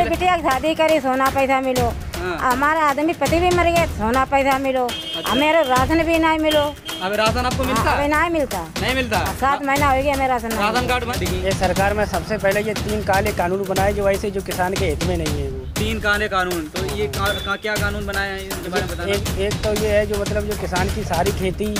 हमारी बिटिया की शादी करी सोना पैसा मिलो, हमारा आदमी पति भी मर गए सोना पैसा मिलो, हमें राशन भी नहीं मिलो। अब राशन आपको मिलता है? अभी नहीं मिलता। नहीं मिलता? 7 महीना हो गया मेरा राशन कार्ड में। ये सरकार में सबसे पहले ये 3 काले कानून बनाए जो ऐसे जो किसान के हित में नहीं है। वो 3 काले कानून, तो ये क्या कानून बनाए हैं इनके बारे में बताना। एक तो ये है जो मतलब जो किसान की सारी खेती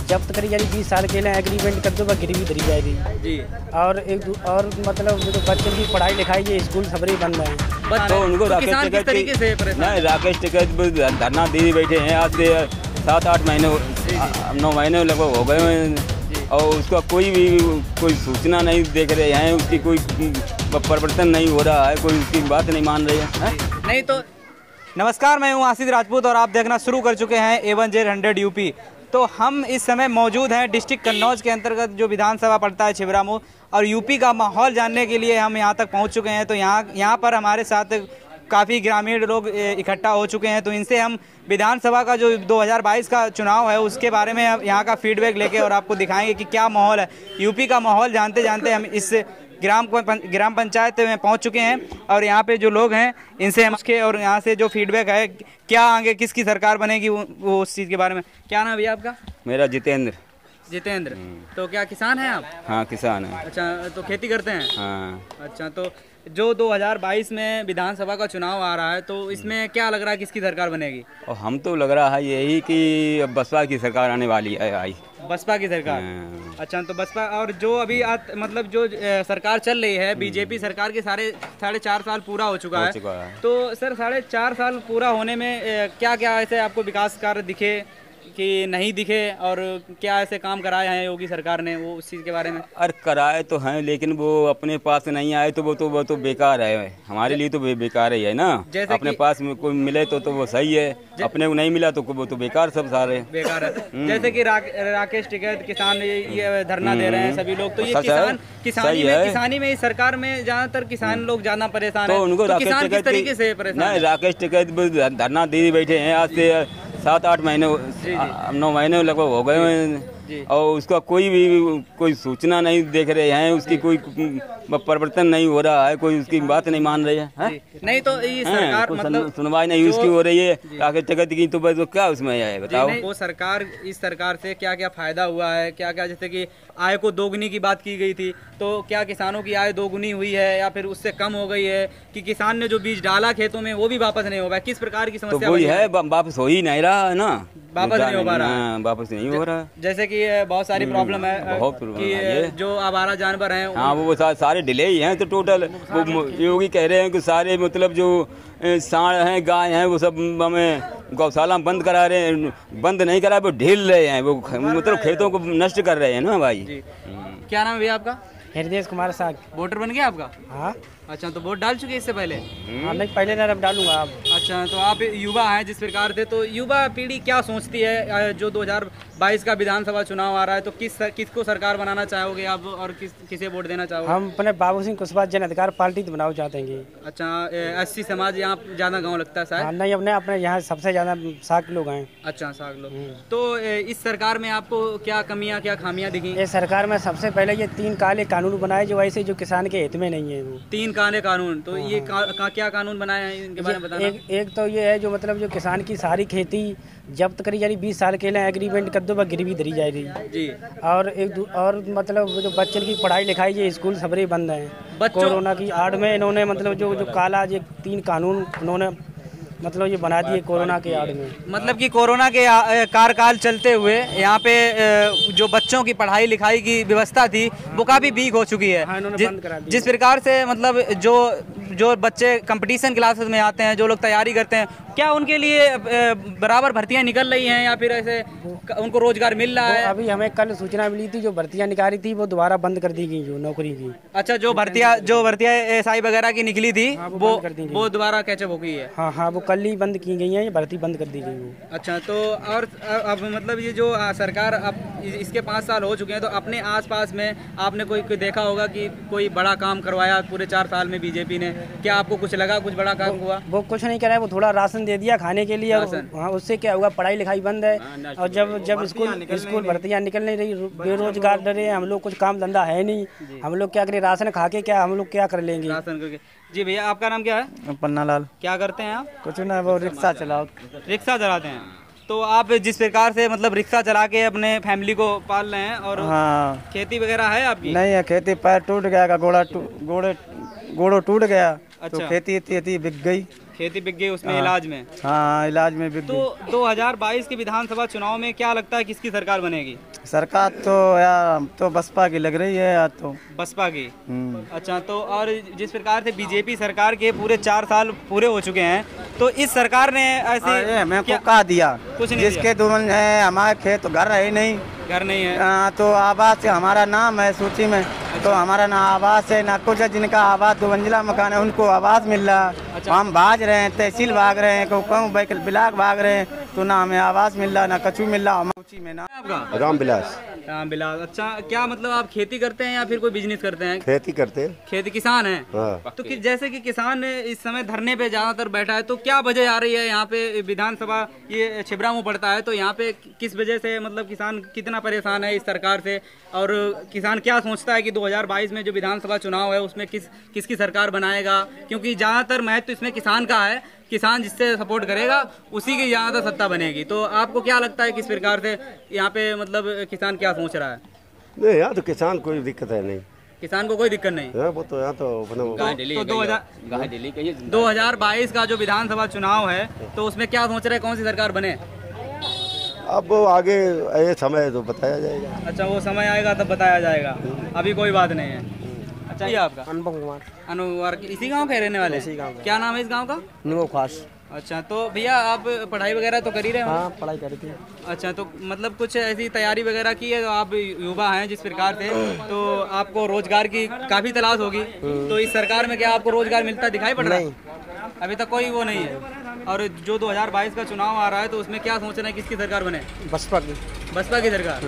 जब्त करी जाएगी 20 साल के लिए, एग्रीमेंट कर दो गिरवी धरी जाएगी जी। और मतलब जो बच्चों की पढ़ाई लिखाई ये स्कूल सबरी बंद है। तो उनको किसान किस तरीके से नहीं, राकेश टिकैत धरना दे बैठे हैं आज से 7-8 महीने 9 महीने लगभग हो गए हैं और उसका कोई सूचना नहीं देख रहे हैं, उसकी कोई परिवर्तन नहीं हो रहा है, कोई उसकी बात नहीं मान रही है। नहीं तो नमस्कार, मैं हूँ आशीष राजपूत और आप देखना शुरू कर चुके हैं A1Z100 यूपी। तो हम इस समय मौजूद हैं डिस्ट्रिक्ट कन्नौज के अंतर्गत जो विधानसभा पड़ता है छिबरामऊ, और यूपी का माहौल जानने के लिए हम यहाँ तक पहुँच चुके हैं। तो यहाँ पर हमारे साथ काफ़ी ग्रामीण लोग इकट्ठा हो चुके हैं, तो इनसे हम विधानसभा का जो 2022 का चुनाव है उसके बारे में यहाँ का फीडबैक लेके और आपको दिखाएंगे कि क्या माहौल है। यूपी का माहौल जानते जानते हम इस ग्राम पंचायत में पहुंच चुके हैं और यहाँ पे जो लोग हैं इनसे हम उसके और यहाँ से जो फीडबैक है क्या आगे किसकी सरकार बनेगी वो उस चीज़ के बारे में। क्या नाम है भैया आपका? मेरा जितेंद्र। जितेंद्र, तो क्या किसान हैं आप? हाँ किसान है। अच्छा, तो खेती करते हैं? हाँ। अच्छा, तो जो 2022 में विधानसभा का चुनाव आ रहा है तो इसमें क्या लग रहा है किसकी सरकार बनेगी? और हम तो लग रहा है यही कि बसपा की सरकार आने वाली है। आई बसपा की सरकार? अच्छा, तो बसपा और जो अभी मतलब जो सरकार चल रही है बीजेपी सरकार के 4.5 साल पूरा हो चुका है। तो सर 4.5 साल पूरा होने में क्या क्या ऐसे आपको विकास कार्य दिखे कि नहीं दिखे, और क्या ऐसे काम कराए हैं योगी सरकार ने वो उस चीज़ के बारे में? अरे कराए तो हैं लेकिन वो अपने पास नहीं आए तो वो तो बेकार है, हमारे लिए तो बेकार ही है ना। अपने पास में कोई मिले तो वो सही है, अपने को नहीं मिला तो वो तो बेकार, सब सारे बेकार है। जैसे कि राकेश टिकैत किसान ये धरना दे रहे हैं सभी लोग, तो ये किसानी में इस सरकार में ज्यादातर किसान लोग ज्यादा परेशान है, तो किसान किस तरीके से परेशान? नहीं, राकेश टिकैत धरना दे बैठे हैं आज से 7-8 महीने 9 महीने लगभग हो गए हैं और उसका कोई सूचना नहीं देख रहे हैं, उसकी कोई परिवर्तन नहीं हो रहा है, कोई उसकी बात नहीं मान रही है। नहीं तो ये सरकार मतलब सुनवाई नहीं उसकी हो रही है राकेश टिकैत की, तो क्या उसमें है बताओ? वो सरकार, इस सरकार से क्या क्या फायदा हुआ है, क्या क्या, जैसे कि आय को दोगुनी की बात की गई थी, तो क्या किसानों की आय दोगुनी हुई है या फिर उससे कम हो गई है, कि किसान ने जो बीज डाला खेतों में वो भी वापस नहीं हो पाया, किस प्रकार की समस्या? तो वही है, वापस हो ही नहीं रहा है ना, वापस नहीं हो पा रहा, वापस नहीं हो रहा। जैसे कि बहुत सारी प्रॉब्लम है, बहुत कि जो आवारा जानवर हैं हाँ वो सारे डिले ही हैं। तो टोटल वो योगी कह रहे हैं कि सारे मतलब जो सांड हैं गाय हैं वो सब हमें गौशाला बंद करा रहे हैं, बंद नहीं करा, वो ढील रहे हैं, वो मतलब खेतों को नष्ट कर रहे हैं ना भाई। क्या नाम है भैया आपका? हृदय कुमार साग। वोटर बन गया आपका? हाँ। अच्छा, तो वोट डाल चुके इससे पहले? हाँ नहीं, पहले ना, अब डालूंगा अब। अच्छा, तो आप युवा हैं जिस प्रकार से, तो युवा पीढ़ी क्या सोचती है जो 2022 का विधानसभा चुनाव आ रहा है, तो किसको सरकार बनाना चाहोगे आप और किसे वोट देना चाहोगे? हम अपने बाबू सिंह कुशवाहा जन अधिकार पार्टी तो बनाना चाहते हैं। अच्छा, SC समाज यहाँ ज्यादा गाँव लगता है शायद? नहीं, अपने यहाँ सबसे ज्यादा साग लोग हैं। अच्छा, साग लोग। तो इस सरकार में आपको क्या कमियाँ क्या खामियाँ दिखी? ये सरकार में सबसे पहले ये 3 काले कानून बनाए जो ऐसे जो किसान के हित में नहीं है। वो 3 काले कानून, तो ये क्या कानून बनाए हैं इनके बारे में बताना। एक तो ये है जो मतलब जो किसान की सारी खेती जब्त करी जाएगी 20 साल के लिए, एग्रीमेंट कर दो गिरवी धरी जाएगी जी। और मतलब जो बच्चों की पढ़ाई लिखाई ये स्कूल सबरे बंद हैं कोरोना की आड़ में। इन्होंने मतलब जो काला ये 3 कानून उन्होंने मतलब ये बना दिए कोरोना के आड़ में। मतलब कि कोरोना के कार्यकाल चलते हुए यहाँ पे जो बच्चों की पढ़ाई लिखाई की व्यवस्था थी वो काफ़ी वीक हो चुकी है। हाँ, बंद करा दिया। जिस प्रकार से मतलब जो बच्चे कंपटीशन क्लासेस में आते हैं, जो लोग तैयारी करते हैं, क्या उनके लिए बराबर भर्तियां निकल रही हैं या फिर ऐसे उनको रोजगार मिल रहा है? अभी हमें कल सूचना मिली थी जो भर्तियां निकाली थी वो दोबारा बंद कर दी गई, जो नौकरी की। अच्छा, जो भर्तियां SI वगैरह की निकली थी वो दोबारा कैचअप हो गई है? हाँ, वो कल ही बंद की गई है, ये भर्ती बंद कर दी गई वो। अच्छा, तो और अब मतलब ये जो सरकार अब इसके 5 साल हो चुके हैं, तो अपने आसपास में आपने कोई देखा होगा कि कोई बड़ा काम करवाया पूरे 4 साल में बीजेपी ने? क्या आपको कुछ लगा, कुछ बड़ा काम हुआ? वो कुछ नहीं करा है, वो थोड़ा राशन दे दिया खाने के लिए। हाँ, उससे क्या हुआ, पढ़ाई लिखाई बंद है। और जब स्कूल भर्तियाँ निकल नहीं रही, बेरोजगार डरे हैं हम लोग, कुछ काम धंधा है नहीं, हम लोग क्या करें, राशन खा के क्या हम लोग क्या कर लेंगे। राशन करके। जी भैया, आपका नाम क्या है? पन्ना लाल। क्या करते हैं आप? कुछ ना, वो रिक्शा चलाओ। रिक्शा चलाते हैं। तो आप जिस प्रकार से मतलब रिक्शा चला के अपने फैमिली को पाल रहे हैं, और हाँ, खेती वगैरह है आपकी? नहीं है खेती, पैर टूट गया का, गोड़ो टूट गया। अच्छा। तो खेती बिक गई। खेती बिक गई उसमें इलाज में? हाँ, इलाज में बिक गई। तो 2022 के विधानसभा चुनाव में क्या लगता है किसकी सरकार बनेगी? सरकार तो यार तो बसपा की लग रही है यार, तो बसपा की। अच्छा, तो और जिस प्रकार से बीजेपी सरकार के पूरे 4 साल पूरे हो चुके हैं, तो इस सरकार ने ऐसे हमें को कहा दिया, कुछ नहीं जिसके दुल्हन है, हमारे खेत तो घर है नहीं, घर नहीं है। तो आवास से हमारा नाम है सूची में। तो हमारा ना आवास है ना कुछ है। जिनका आवास 2 मंजिला मकान है उनको आवास मिल रहा। अच्छा। हम भाग रहे हैं, तहसील भाग रहे हैं, कहूँ ब्लाक भाग रहे हैं, तो ना हमें आवास मिल रहा ना कछु मिल रहा। सूची में ना आपका रामविलास। रामविलास। अच्छा, क्या मतलब आप खेती करते हैं या फिर कोई बिजनेस करते हैं? खेती करते हैं। खेती, किसान हैं। हाँ। तो जैसे कि किसान इस समय धरने पे ज्यादातर बैठा है, तो क्या वजह आ रही है यहाँ पे? विधानसभा ये छिबरामऊ पड़ता है, तो यहाँ पे किस वजह से मतलब किसान कितना परेशान है इस सरकार से, और किसान क्या सोचता है कि 2022 में जो विधानसभा चुनाव है उसमें किसकी सरकार बनाएगा? क्योंकि ज्यादातर महत्व तो इसमें किसान का है, किसान जिससे सपोर्ट करेगा उसी की ज्यादा सत्ता बनेगी। तो आपको क्या लगता है किस प्रकार से यहाँ पे मतलब किसान क्या सोच रहा है? नहीं, यहाँ तो किसान कोई दिक्कत है नहीं, किसान को कोई दिक्कत नहीं। वो तो यहाँ तो 2022 का जो विधानसभा चुनाव है, तो उसमें क्या सोच रहे हैं कौन सी सरकार बने? अब आगे ये समय तो बताया जाएगा। अच्छा, वो समय आएगा तब बताया जाएगा, अभी कोई बात नहीं है। अच्छा, ये आपका? अनुपम कुमार। अनुवर इसी गांव के रहने वाले? इसी गांव। क्या नाम है इस गांव का? नुगो खास। अच्छा, तो भैया आप पढ़ाई वगैरह तो कर ही रहे हो? हाँ, पढ़ाई करी थी। अच्छा, तो मतलब कुछ ऐसी तैयारी वगैरह की है? तो आप युवा हैं जिस प्रकार से, तो आपको रोजगार की काफी तलाश होगी। तो इस सरकार में क्या आपको रोजगार मिलता दिखाई पड़ रहा है? अभी तक कोई वो नहीं है। और जो 2022 का चुनाव आ रहा है, तो उसमें क्या सोच रहे हैं किसकी सरकार बने? बसपा की। बसपा की सरकार।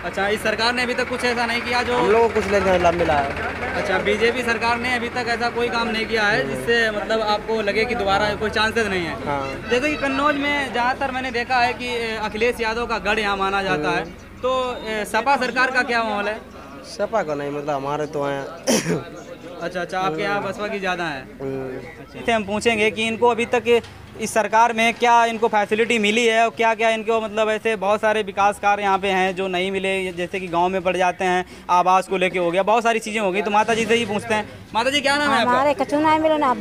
अच्छा, इस सरकार ने अभी तक कुछ ऐसा नहीं किया जो हम लोगों को कुछ लाभ मिला है? अच्छा, बीजेपी सरकार ने अभी तक ऐसा कोई काम नहीं किया है जिससे मतलब आपको लगे कि दोबारा कोई चांसेस नहीं है? हाँ। जैसे कि कन्नौज में ज़्यादातर मैंने देखा है कि अखिलेश यादव का गढ़ यहाँ माना जाता है, तो सपा सरकार का क्या माहौल है? सपा का नहीं, मतलब हमारे तो हैं। अच्छा, आपके यहाँ बसपा की ज़्यादा है। इसे हम पूछेंगे कि इनको अभी तक इस सरकार में क्या इनको फैसिलिटी मिली है, और क्या क्या इनको मतलब ऐसे बहुत सारे विकास कार्य यहाँ पे हैं जो नहीं मिले, जैसे कि गांव में पड़ जाते हैं, आवास को लेके हो गया, बहुत सारी चीज़ें हो गई। तो माता जी से ही पूछते हैं। माता जी, क्या नाम है आपका? हमारे कछु नहीं मिलो ना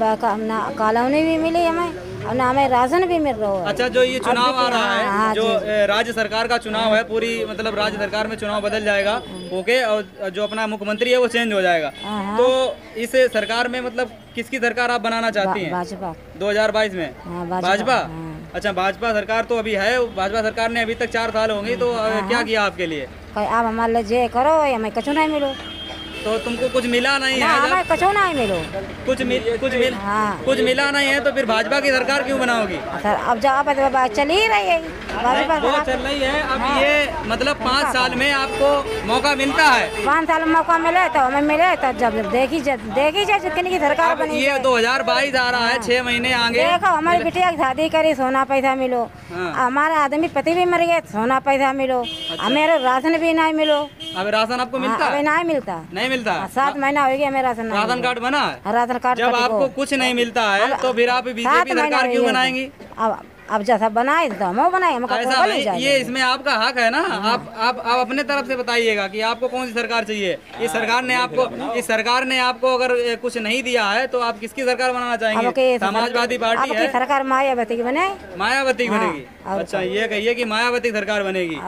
कॉलोनी भी मिली हमें, और ना हमें राशन भी मिल रहा है। अच्छा, जो ये चुनाव आ रहा है, हाँ, जो राज्य सरकार का चुनाव है, पूरी मतलब राज्य सरकार में चुनाव बदल जाएगा, ओके, और जो अपना मुख्यमंत्री है वो चेंज हो जाएगा। तो इस सरकार में मतलब किसकी सरकार आप बनाना चाहती हैं? भाजपा। 2022 में? भाजपा। अच्छा, भाजपा सरकार तो अभी है, भाजपा सरकार ने अभी तक 4 साल होंगे, तो क्या किया आपके लिए? आप हमारे लिए जे करो, हमें कछु नहीं मिलो। तो तुमको कुछ मिला नहीं ना, है? हमें कछु नहीं मिलो। कुछ मिला नहीं है, तो फिर भाजपा की सरकार क्यों बनाओगी? सर, अब जब चल ही रही है वो चल रही है। अब ये मतलब 5 साल में आपको मौका मिलता है। 5 साल में मौका मिले तो हमें मिले, तो जब देखी जाए कितनी की सरकार बनी। ये 2022 आ रहा है, 6 महीने आगे। देखो, हमारी बिटिया की शादी करी, सोना पैसा मिलो। हमारा आदमी पति भी मर गए, सोना पैसा मिलो। हमें राशन भी नहीं मिलो। अब राशन आपको मिलता है? नहीं मिलता। नहीं मिलता? 7 महीना हो गया मेरा राशन कार्ड बना है? Ration card. जब आपको कुछ नहीं मिलता है, तो फिर आप बीजेपी सरकार क्यों बनाएंगी? अब जैसा बनाए तो हम बनाए, ऐसा नहीं, ये इसमें आपका हक है ना। आप अपने तरफ से बताइएगा कि आपको कौन सी सरकार चाहिए। इस सरकार ने आपको अगर कुछ नहीं दिया है, तो आप किसकी सरकार बनाना चाहेंगे? समाजवादी पार्टी है, सरकार मायावती की बने। मायावती की बनेगी? अच्छा, ये कहिए कि मायावती सरकार बनेगी।